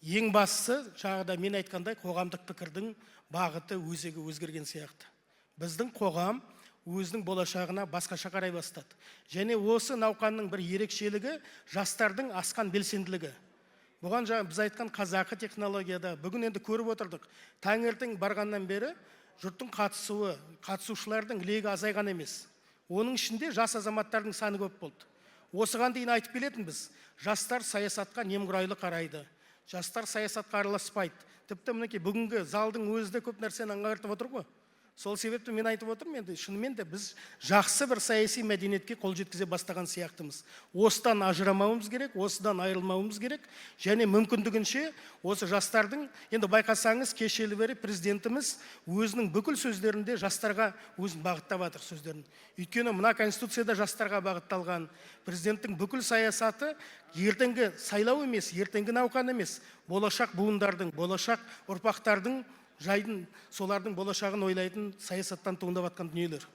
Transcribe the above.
ең бастысы, жаңағыда мен айтқандай, қоғамдық пікірдің бағыты өзегі өзгерген сияқты. Біздің қоғам өзінің болашағына басқаша қарай бастады. Және осы науқанның бір ерекшелігі жастардың асқан белсенділігі. Бұған жаңа біз айтқан қазақы технологияда бүгін енді көріп отырдық. Таңертең барғаннан бері жұрттың қатысушылардың легі азайған емес. Оның ішінде жас азаматтардың саны көп болды. Осыған дейін айтып келетінбіз, жастар саясатқа немқұрайлы қарайды. Жастар саясатқа араласпайды. Тіпті мінекей бүгінгі залдың өзі де көп нәрсені аңғартып отыр ғой. Сол себепті мен айтып отырмын, енді шынымен де біз жақсы бір саяси мәдениетке қол жеткізе бастаған сияқтымыз. Осыдан ажырамауымыз керек, осыдан айырылмауымыз керек, және мүмкіндігінше осы жастардың, енді байқасаңыз, кешелі бері президентіміз өзінің бүкіл сөздерінде жастарға өзін бағыттап жатыр сөздерін. Өйткені мына конституцияда жастарға бағытталған, президенттің бүкіл саясаты ертеңгі сайлау емес, ертеңгі науқан емес, болашақ буындардың, болашақ ұрпақтардың жайдың, солардың болашағын ойлайтын саясаттан туындап жатқан дүниелер.